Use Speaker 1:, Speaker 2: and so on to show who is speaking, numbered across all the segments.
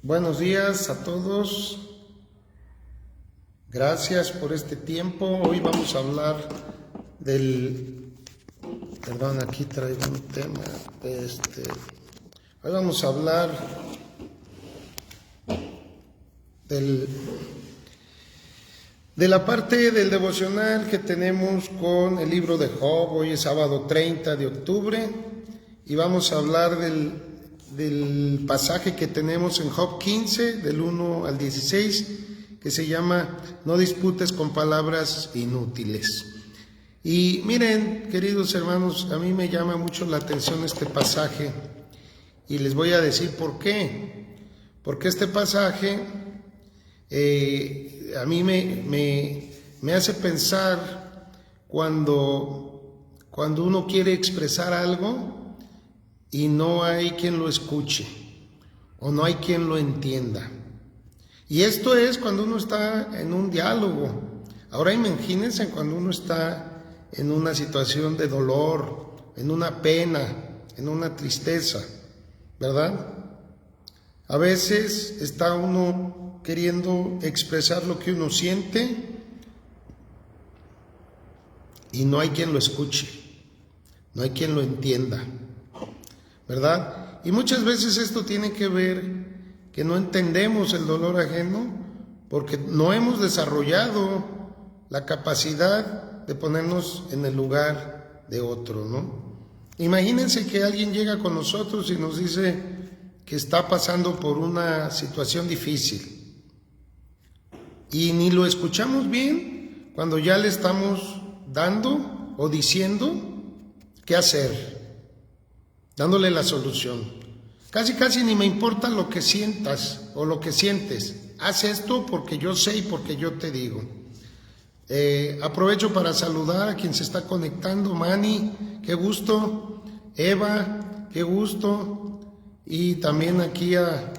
Speaker 1: Buenos días a todos. Gracias por este tiempo. Hoy vamos a hablar perdón, aquí traigo un tema. Hoy vamos a hablar de la parte del devocional que tenemos con el libro de Job. Hoy es sábado 30 de octubre y vamos a hablar del pasaje que tenemos en Job 15, del 1 al 16, que se llama No disputes con palabras inútiles. Y miren, queridos hermanos, a mí me llama mucho la atención este pasaje y les voy a decir por qué. Porque este pasaje a mí me hace pensar cuando uno quiere expresar algo y no hay quien lo escuche o no hay quien lo entienda. Y esto es cuando uno está en un diálogo. Ahora imagínense cuando uno está en una situación de dolor, en una pena, en una tristeza, ¿verdad? A veces está uno queriendo expresar lo que uno siente y no hay quien lo escuche, no hay quien lo entienda, ¿verdad? Y muchas veces esto tiene que ver que no entendemos el dolor ajeno porque no hemos desarrollado la capacidad de ponernos en el lugar de otro, ¿no? Imagínense que alguien llega con nosotros y nos dice que está pasando por una situación difícil y ni lo escuchamos bien cuando ya le estamos dando o diciendo qué hacer, dándole la solución. Casi ni me importa lo que sientas o lo que sientes. Haz esto porque yo sé y porque yo te digo. Aprovecho para saludar a quien se está conectando. Mani, qué gusto. Eva, qué gusto. Y también aquí a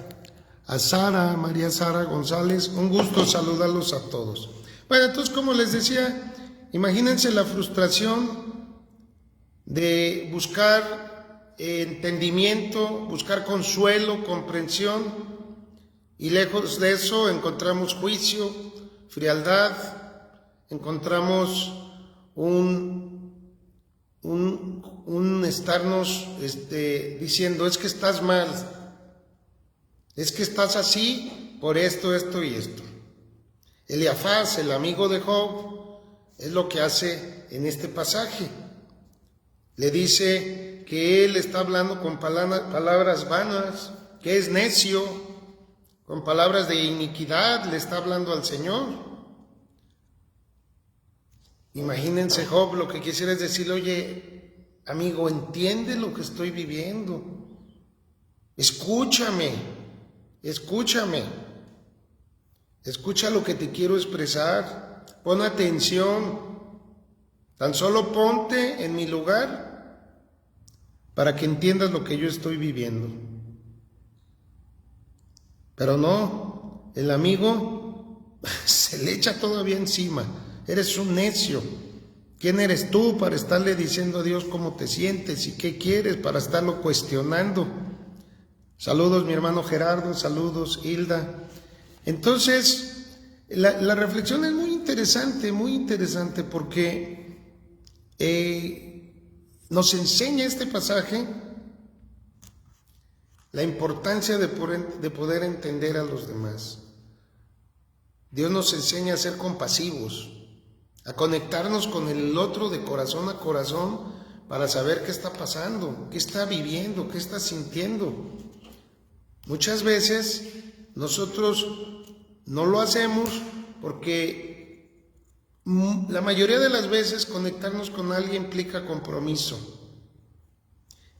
Speaker 1: Sara, María Sara González. Un gusto saludarlos a todos. Bueno, entonces como les decía, imagínense la frustración de buscar entendimiento, buscar consuelo, comprensión, y lejos de eso encontramos juicio, frialdad, encontramos un estarnos diciendo es que estás mal, es que estás así por esto y esto. Eliafaz, el amigo de Job, es lo que hace en este pasaje. Le dice que él está hablando con palabras vanas, que es necio, con palabras de iniquidad le está hablando al Señor. Imagínense Job, lo que quisiera es decirle, oye, amigo, entiende lo que estoy viviendo, escucha lo que te quiero expresar, pon atención, tan solo ponte en mi lugar para que entiendas lo que yo estoy viviendo. Pero no, el amigo se le echa todavía encima. Eres un necio. ¿Quién eres tú para estarle diciendo a Dios cómo te sientes y qué quieres para estarlo cuestionando? Saludos mi hermano Gerardo, saludos Hilda. Entonces, la reflexión es muy interesante porque nos enseña este pasaje la importancia de poder entender a los demás. Dios nos enseña a ser compasivos, a conectarnos con el otro de corazón a corazón para saber qué está pasando, qué está viviendo, qué está sintiendo. Muchas veces nosotros no lo hacemos porque la mayoría de las veces conectarnos con alguien implica compromiso.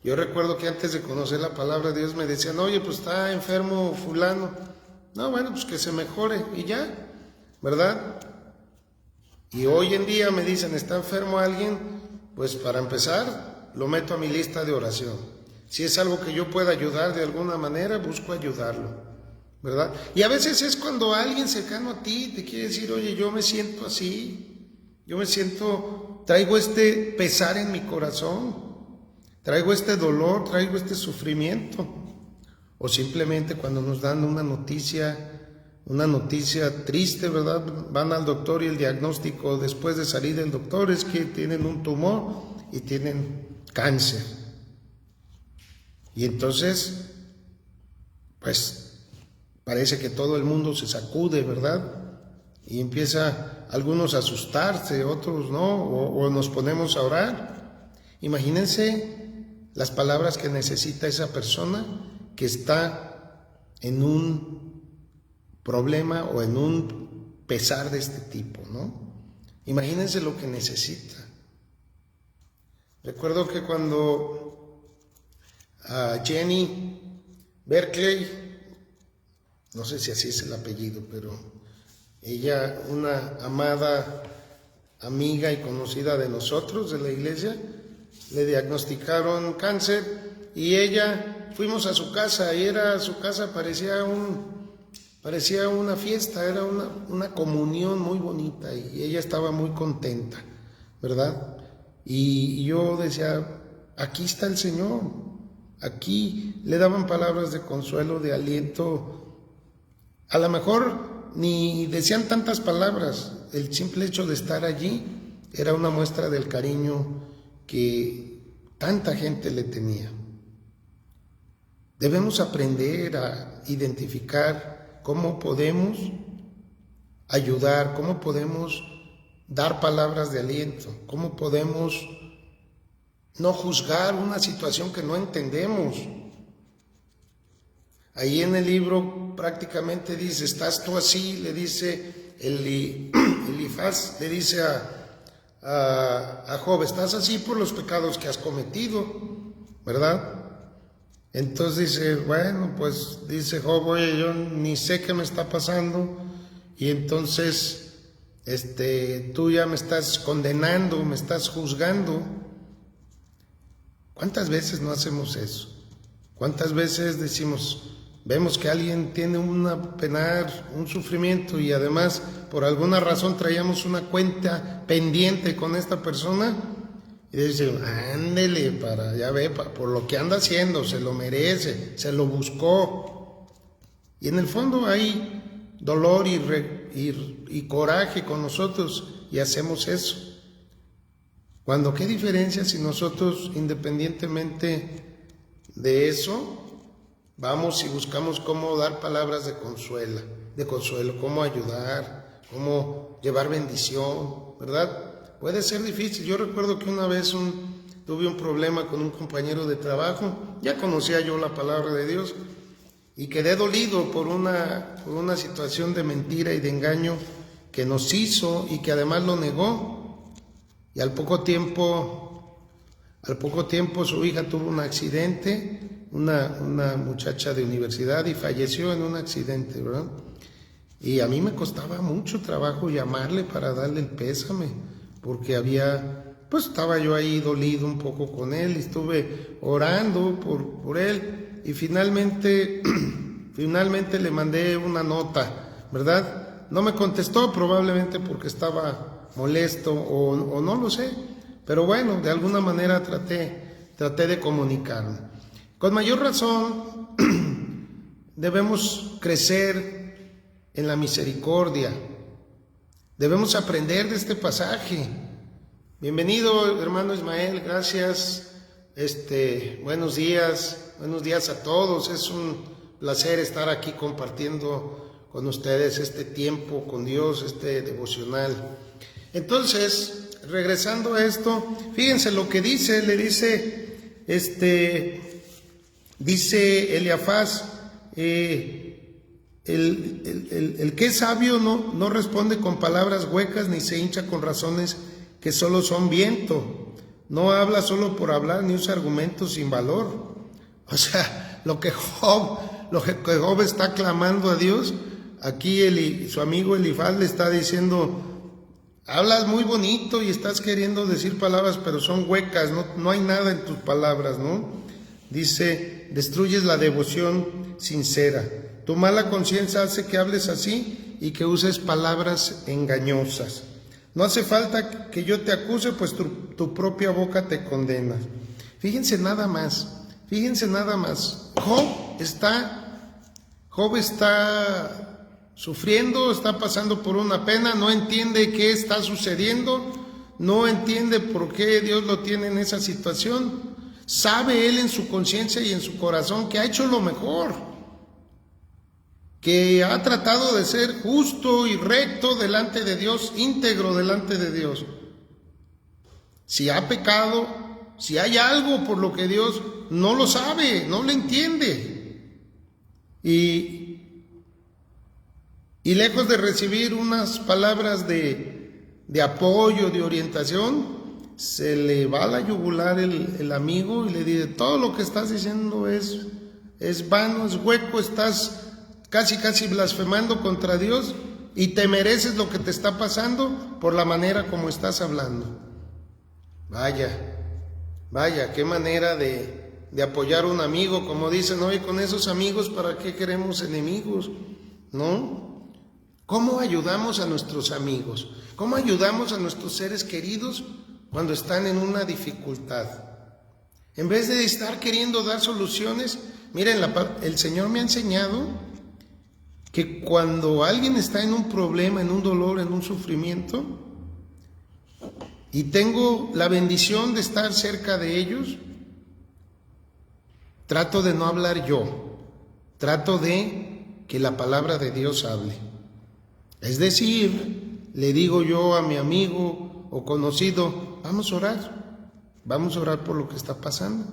Speaker 1: Yo recuerdo que antes de conocer la palabra de Dios me decían, oye, pues está enfermo fulano. No, bueno, pues que se mejore y ya, ¿verdad? Y hoy en día me dicen, está enfermo alguien, pues para empezar, lo meto a mi lista de oración. Si es algo que yo pueda ayudar de alguna manera, busco ayudarlo, ¿verdad? Y a veces es cuando alguien cercano a ti te quiere decir, oye, yo me siento así, traigo este pesar en mi corazón, traigo este dolor, traigo este sufrimiento. o simplemente cuando nos dan una noticia triste, ¿verdad? Van al doctor y el diagnóstico después de salir del doctor es que tienen un tumor y tienen cáncer. Y entonces, pues, parece que todo el mundo se sacude, ¿verdad? Y empieza algunos a asustarse, otros no, o nos ponemos a orar. Imagínense las palabras que necesita esa persona que está en un problema o en un pesar de este tipo, ¿no? Imagínense lo que necesita. Recuerdo que cuando Jenny Berkeley, no sé si así es el apellido, pero ella, una amada amiga y conocida de nosotros, de la iglesia, le diagnosticaron cáncer y fuimos a su casa y su casa parecía una fiesta, era una comunión muy bonita y ella estaba muy contenta, ¿verdad? Y yo decía, aquí está el Señor, aquí le daban palabras de consuelo, de aliento. A lo mejor ni decían tantas palabras, el simple hecho de estar allí era una muestra del cariño que tanta gente le tenía. Debemos aprender a identificar cómo podemos ayudar, cómo podemos dar palabras de aliento, cómo podemos no juzgar una situación que no entendemos. Ahí en el libro prácticamente dice, ¿estás tú así? Le dice Elifaz, le dice a Job, ¿estás así por los pecados que has cometido? ¿Verdad? Entonces dice, bueno, pues dice Job, oye, yo ni sé qué me está pasando y entonces tú ya me estás condenando, me estás juzgando. ¿Cuántas veces no hacemos eso? ¿Cuántas veces vemos que alguien tiene una penar, un sufrimiento y además por alguna razón traíamos una cuenta pendiente con esta persona? Y dice, ándele, por lo que anda haciendo, se lo merece, se lo buscó. Y en el fondo hay dolor y coraje con nosotros y hacemos eso. Cuando, ¿qué diferencia si nosotros, independientemente de eso, vamos y buscamos cómo dar palabras de consuelo, cómo ayudar, cómo llevar bendición, ¿verdad? Puede ser difícil. Yo recuerdo que una vez tuve un problema con un compañero de trabajo, ya conocía yo la palabra de Dios y quedé dolido por una situación de mentira y de engaño que nos hizo y que además lo negó. Y al poco tiempo su hija tuvo un accidente, una muchacha de universidad, y falleció en un accidente, ¿verdad? Y a mí me costaba mucho trabajo llamarle para darle el pésame, porque estaba yo ahí dolido un poco con él, y estuve orando por él, y finalmente le mandé una nota, ¿verdad? No me contestó, probablemente porque estaba molesto o no lo sé, pero bueno, de alguna manera traté de comunicarme. Con mayor razón debemos crecer en la misericordia. Debemos aprender de este pasaje. Bienvenido, hermano Ismael, gracias. Buenos días a todos. Es un placer estar aquí compartiendo con ustedes este tiempo con Dios, este devocional. Entonces, regresando a esto, fíjense lo que dice, dice Elifaz, el que es sabio no responde con palabras huecas ni se hincha con razones que solo son viento. No habla solo por hablar ni usa argumentos sin valor. O sea, lo que Job está clamando a Dios, aquí su amigo Elifaz le está diciendo, hablas muy bonito y estás queriendo decir palabras, pero son huecas, no hay nada en tus palabras, ¿no? Dice, destruyes la devoción sincera. Tu mala conciencia hace que hables así y que uses palabras engañosas. No hace falta que yo te acuse, pues tu propia boca te condena. Fíjense nada más. Job está Job está sufriendo, está pasando por una pena, no entiende qué está sucediendo, no entiende por qué Dios lo tiene en esa situación. Sabe él en su conciencia y en su corazón que ha hecho lo mejor, que ha tratado de ser justo y recto delante de Dios, íntegro delante de Dios. Si ha pecado, si hay algo por lo que Dios no lo sabe, no lo entiende, y lejos de recibir unas palabras de apoyo, de orientación, se le va a la yugular el amigo y le dice: todo lo que estás diciendo es vano, es hueco, estás casi blasfemando contra Dios y te mereces lo que te está pasando por la manera como estás hablando. Vaya, qué manera de apoyar a un amigo, como dicen hoy, con esos amigos, ¿para qué queremos enemigos? ¿No? ¿Cómo ayudamos a nuestros amigos? ¿Cómo ayudamos a nuestros seres queridos cuando están en una dificultad? En vez de estar queriendo dar soluciones, miren, el Señor me ha enseñado que cuando alguien está en un problema, en un dolor, en un sufrimiento, y tengo la bendición de estar cerca de ellos, trato de no hablar yo, trato de que la palabra de Dios hable. Es decir, le digo yo a mi amigo o conocido: vamos a orar por lo que está pasando,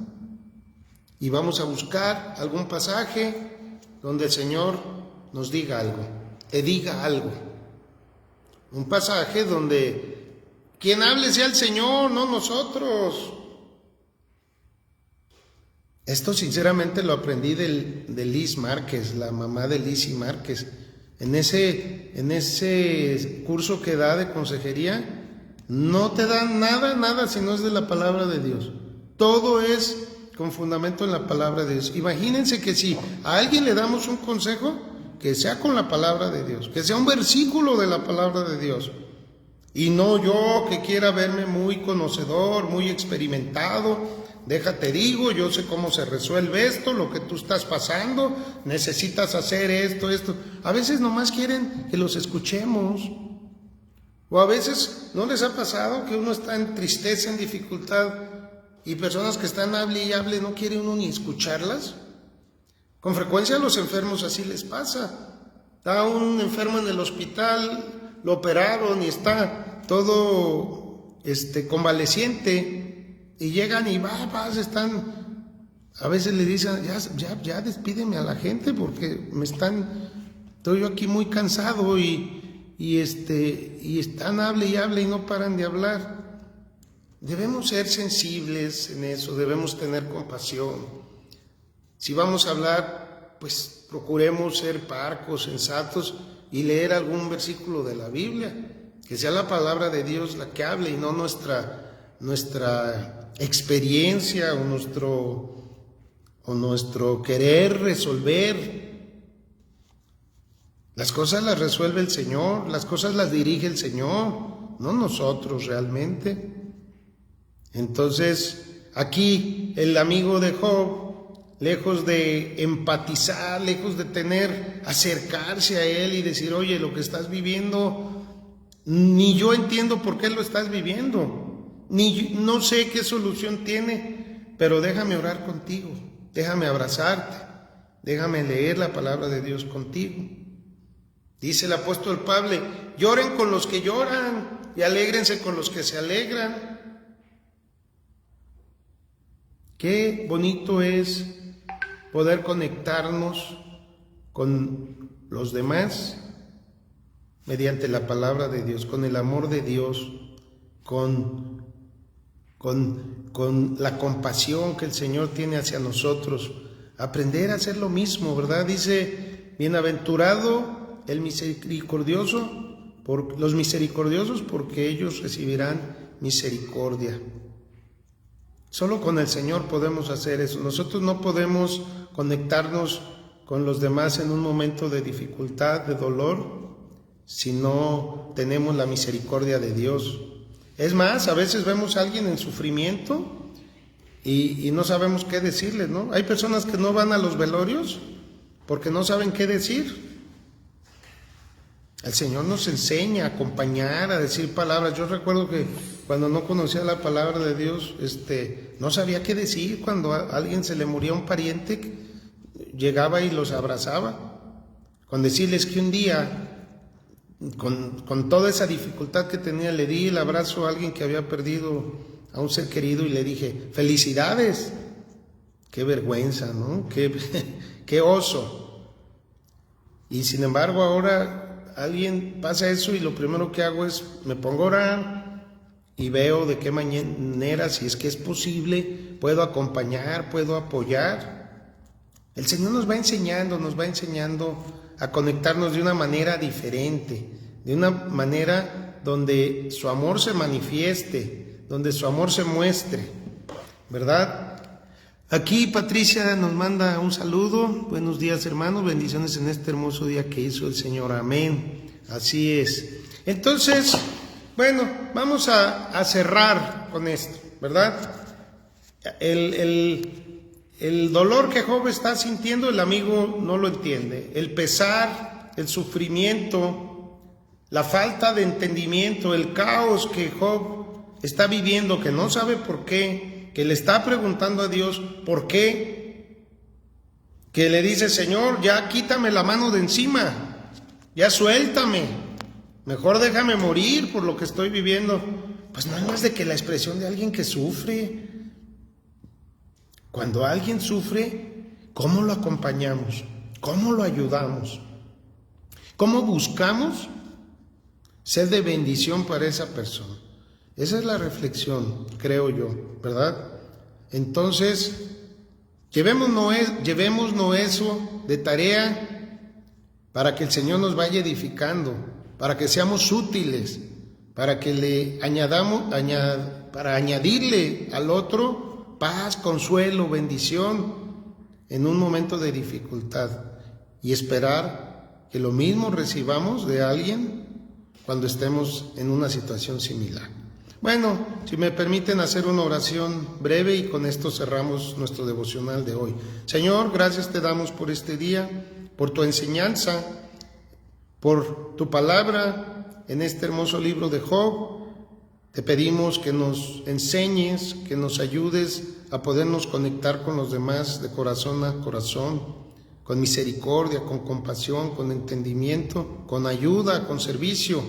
Speaker 1: y vamos a buscar algún pasaje donde el Señor nos diga algo, te diga algo, un pasaje donde quien hable sea el Señor, no nosotros. Esto sinceramente lo aprendí de Liz Márquez, la mamá de Liz Márquez. En ese curso que da de consejería, no te dan nada si no es de la palabra de Dios. Todo es con fundamento en la palabra de Dios. Imagínense que si a alguien le damos un consejo, que sea con la palabra de Dios, que sea un versículo de la palabra de Dios. Y no yo que quiera verme muy conocedor, muy experimentado. Déjate digo, yo sé cómo se resuelve esto, lo que tú estás pasando, necesitas hacer esto. A veces nomás quieren que los escuchemos. O a veces, ¿no les ha pasado que uno está en tristeza, en dificultad, y personas que están hable y hable, no quiere uno ni escucharlas? Con frecuencia a los enfermos así les pasa. Está un enfermo en el hospital, lo operaron y está todo convaleciente, y llegan y están, a veces le dicen: ya despídeme a la gente porque estoy yo aquí muy cansado, y están hable y no paran de hablar. Debemos ser sensibles en eso, debemos tener compasión. Si vamos a hablar, pues procuremos ser parcos, sensatos, y leer algún versículo de la Biblia, que sea la palabra de Dios la que hable y no nuestra experiencia o nuestro querer resolver. Las cosas las resuelve el Señor, las cosas las dirige el Señor, no nosotros realmente. Entonces, aquí el amigo de Job, lejos de empatizar, lejos de acercarse a él y decir: oye, lo que estás viviendo, ni yo entiendo por qué lo estás viviendo, no sé qué solución tiene, pero déjame orar contigo, déjame abrazarte, déjame leer la palabra de Dios contigo. Dice el apóstol Pablo: lloren con los que lloran y alégrense con los que se alegran. Qué bonito es poder conectarnos con los demás mediante la palabra de Dios, con el amor de Dios, con la compasión que el Señor tiene hacia nosotros. Aprender a hacer lo mismo, ¿verdad? Dice: bienaventurado el misericordioso, los misericordiosos, porque ellos recibirán misericordia. Solo con el Señor podemos hacer eso. Nosotros no podemos conectarnos con los demás en un momento de dificultad, de dolor, si no tenemos la misericordia de Dios. Es más, a veces vemos a alguien en sufrimiento y no sabemos qué decirle, ¿no? Hay personas que no van a los velorios porque no saben qué decir. El Señor nos enseña a acompañar, a decir palabras. Yo recuerdo que cuando no conocía la palabra de Dios, no sabía qué decir. Cuando a alguien se le moría un pariente, llegaba y los abrazaba. Con decirles que un día, con toda esa dificultad que tenía, le di el abrazo a alguien que había perdido a un ser querido y le dije, felicidades. Qué vergüenza, ¿no? Qué oso. Y sin embargo ahora alguien pasa eso y lo primero que hago es me pongo a orar y veo de qué manera, si es que es posible, puedo acompañar, puedo apoyar. El Señor nos va enseñando a conectarnos de una manera diferente, de una manera donde su amor se manifieste, donde su amor se muestre, ¿verdad? Aquí Patricia nos manda un saludo. Buenos días, hermanos, bendiciones en este hermoso día que hizo el Señor, amén. Así es. Entonces, bueno, vamos a cerrar con esto, ¿verdad? El dolor que Job está sintiendo, el amigo no lo entiende. El pesar, el sufrimiento, la falta de entendimiento, el caos que Job está viviendo, que no sabe por qué, que le está preguntando a Dios por qué, que le dice, Señor, ya quítame la mano de encima, ya suéltame, mejor déjame morir por lo que estoy viviendo. Pues no es más de que la expresión de alguien que sufre. Cuando alguien sufre, ¿cómo lo acompañamos? ¿Cómo lo ayudamos? ¿Cómo buscamos ser de bendición para esa persona? Esa es la reflexión, creo yo, ¿verdad? Entonces, llevémonos eso de tarea para que el Señor nos vaya edificando, para que seamos útiles, para que para añadirle al otro paz, consuelo, bendición en un momento de dificultad y esperar que lo mismo recibamos de alguien cuando estemos en una situación similar. Bueno, si me permiten hacer una oración breve y con esto cerramos nuestro devocional de hoy. Señor, gracias te damos por este día, por tu enseñanza, por tu palabra en este hermoso libro de Job. Te pedimos que nos enseñes, que nos ayudes a podernos conectar con los demás de corazón a corazón, con misericordia, con compasión, con entendimiento, con ayuda, con servicio,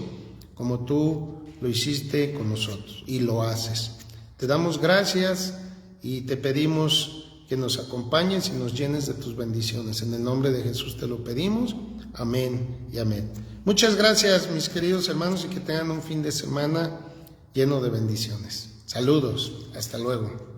Speaker 1: como tú lo hiciste con nosotros y lo haces. Te damos gracias y te pedimos que nos acompañes y nos llenes de tus bendiciones. En el nombre de Jesús te lo pedimos. Amén y amén. Muchas gracias, mis queridos hermanos, y que tengan un fin de semana lleno de bendiciones. Saludos. Hasta luego.